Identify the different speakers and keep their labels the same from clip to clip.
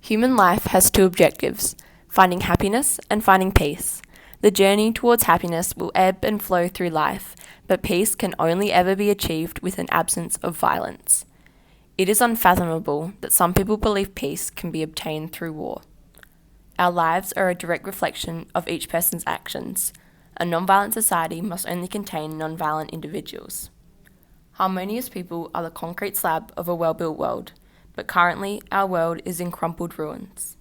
Speaker 1: Human life has two objectives: finding happiness and finding peace. The journey towards happiness will ebb and flow through life, but peace can only ever be achieved with an absence of violence. It is unfathomable that some people believe peace can be obtained through war. Our lives are a direct reflection of each person's actions. A non-violent society must only contain non-violent individuals. Harmonious people are the concrete slab of a well-built world, but currently our world is in crumpled ruins.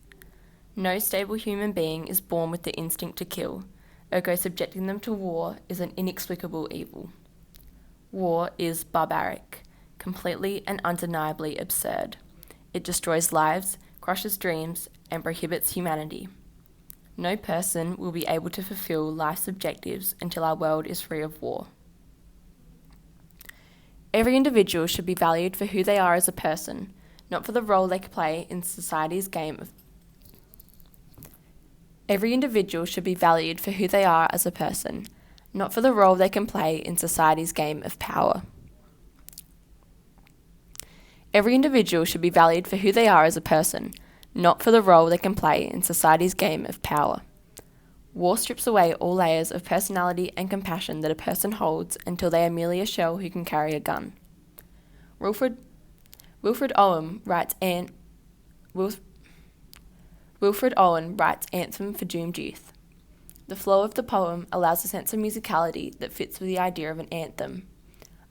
Speaker 1: No stable human being is born with the instinct to kill, ergo subjecting them to war is an inexplicable evil. War is barbaric, completely and undeniably absurd. It destroys lives, crushes dreams, and prohibits humanity. No person will be able to fulfill life's objectives until our world is free of war. Every individual should be valued for who they are as a person, not for the role they play in society's game of Every individual should be valued for who they are as a person, not for the role they can play in society's game of power. Every individual should be valued for who they are as a person, not for the role they can play in society's game of power. War strips away all layers of personality and compassion that a person holds until they are merely a shell who can carry a gun. Wilfred Owen writes Anthem for Doomed Youth. The flow of the poem allows a sense of musicality that fits with the idea of an anthem.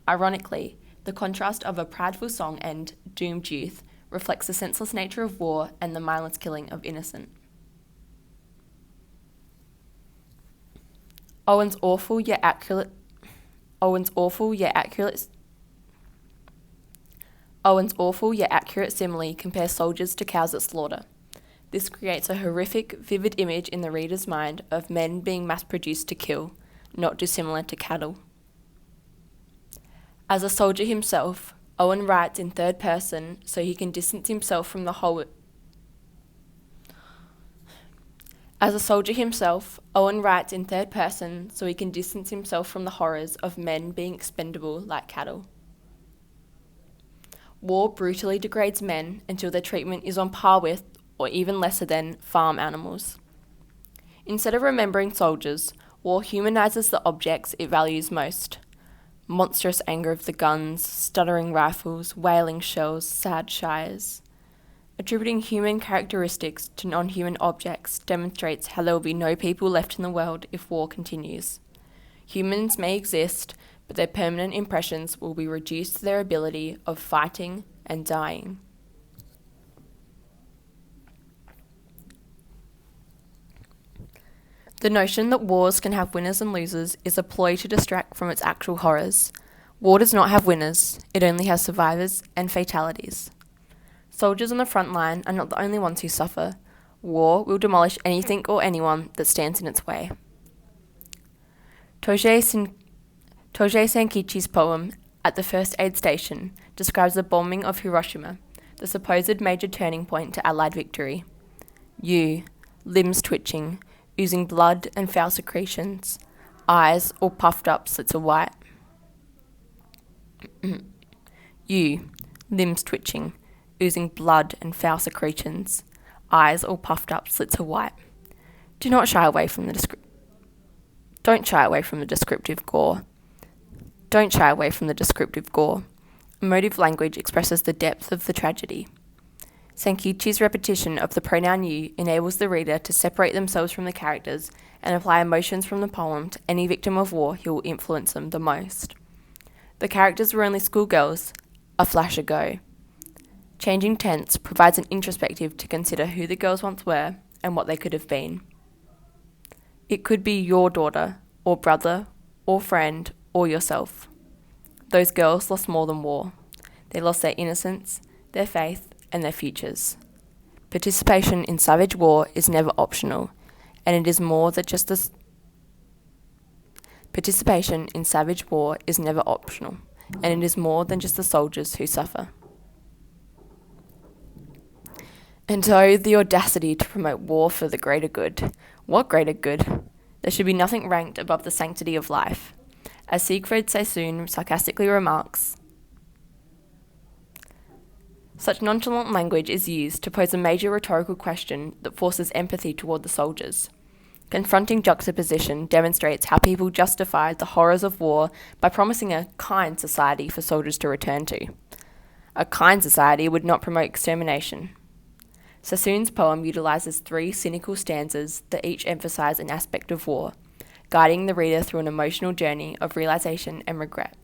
Speaker 1: Ironically, the contrast of a prideful song and doomed youth reflects the senseless nature of war and the mindless killing of innocent. Owen's awful yet accurate simile compares soldiers to cows at slaughter. This creates a horrific, vivid image in the reader's mind of men being mass-produced to kill, not dissimilar to cattle. As a soldier himself, Owen writes in third person so he can distance himself from the horrors of men being expendable like cattle. War brutally degrades men until their treatment is on par with, or even lesser than, farm animals. Instead of remembering soldiers, war humanizes the objects it values most. Monstrous anger of the guns, stuttering rifles, wailing shells, sad shires. Attributing human characteristics to non-human objects demonstrates how there will be no people left in the world if war continues. Humans may exist, but their permanent impressions will be reduced to their ability of fighting and dying. The notion that wars can have winners and losers is a ploy to distract from its actual horrors. War does not have winners, it only has survivors and fatalities. Soldiers on the front line are not the only ones who suffer. War will demolish anything or anyone that stands in its way. Toje Sankichi's poem, At the First Aid Station, describes the bombing of Hiroshima, the supposed major turning point to Allied victory. You, limbs twitching, oozing blood and foul secretions, eyes all puffed up slits of white. You, limbs twitching, oozing blood and foul secretions, eyes all puffed up slits of white. Do not shy away from the Don't shy away from the descriptive gore. Don't shy away from the descriptive gore. Emotive language expresses the depth of the tragedy. Sankichi's repetition of the pronoun you enables the reader to separate themselves from the characters and apply emotions from the poem to any victim of war who will influence them the most. The characters were only schoolgirls a flash ago. Changing tense provides an introspective to consider who the girls once were and what they could have been. It could be your daughter, or brother, or friend, or yourself. Those girls lost more than war. They lost their innocence, their faith, and their futures. Participation in savage war is never optional, and it is more than just the soldiers who suffer. And oh, the audacity to promote war for the greater good. What greater good? There should be nothing ranked above the sanctity of life. As Siegfried Sassoon sarcastically remarks, Such nonchalant language is used to pose a major rhetorical question that forces empathy toward the soldiers. Confronting juxtaposition demonstrates how people justify the horrors of war by promising a kind society for soldiers to return to. A kind society would not promote extermination. Sassoon's poem utilises 3 cynical stanzas that each emphasise an aspect of war, guiding the reader through an emotional journey of realisation and regret.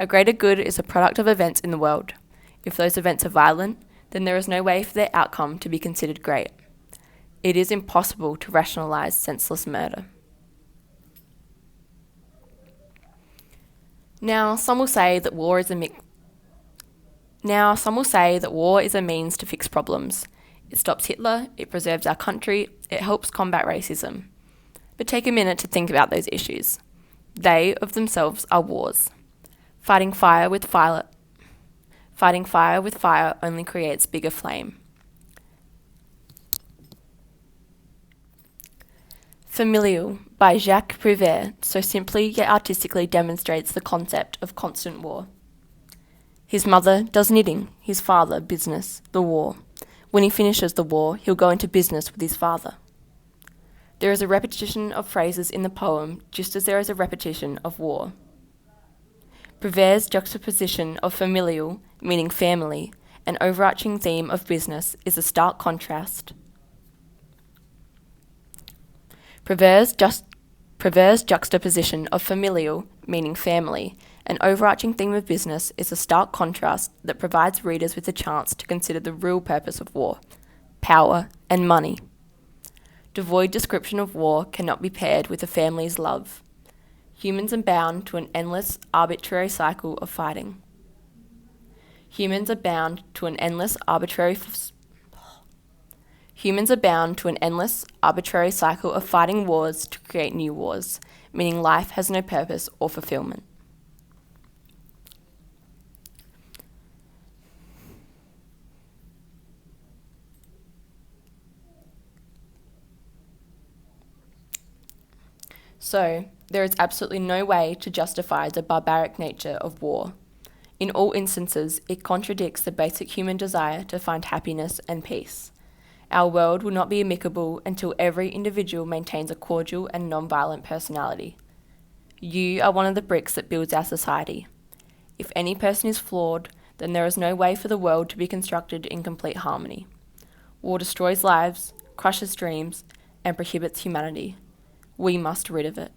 Speaker 1: A greater good is a product of events in the world. If those events are violent, then there is no way for their outcome to be considered great. It is impossible to rationalise senseless murder. Now, some will say that war is a means to fix problems. It stops Hitler, it preserves our country, it helps combat racism. But take a minute to think about those issues. They, of themselves, are wars. Fighting fire with fire only creates bigger flame. Familial by Jacques Prévert so simply yet artistically demonstrates the concept of constant war. His mother does knitting, his father business, the war. When he finishes the war, he'll go into business with his father. There is a repetition of phrases in the poem, just as there is a repetition of war. Prévert's juxtaposition of familial, meaning family, and overarching theme of business is a stark contrast. Prévert's juxtaposition of familial, meaning family, and overarching theme of business is a stark contrast that provides readers with a chance to consider the real purpose of war: power and money. Devoid description of war cannot be paired with a family's love. Humans are bound to an endless, arbitrary cycle of fighting. Humans are bound to an endless, arbitrary cycle of fighting wars to create new wars, meaning life has no purpose or fulfillment. So, there is absolutely no way to justify the barbaric nature of war. In all instances, it contradicts the basic human desire to find happiness and peace. Our world will not be amicable until every individual maintains a cordial and non-violent personality. You are one of the bricks that builds our society. If any person is flawed, then there is no way for the world to be constructed in complete harmony. War destroys lives, crushes dreams, and prohibits humanity. We must rid of it.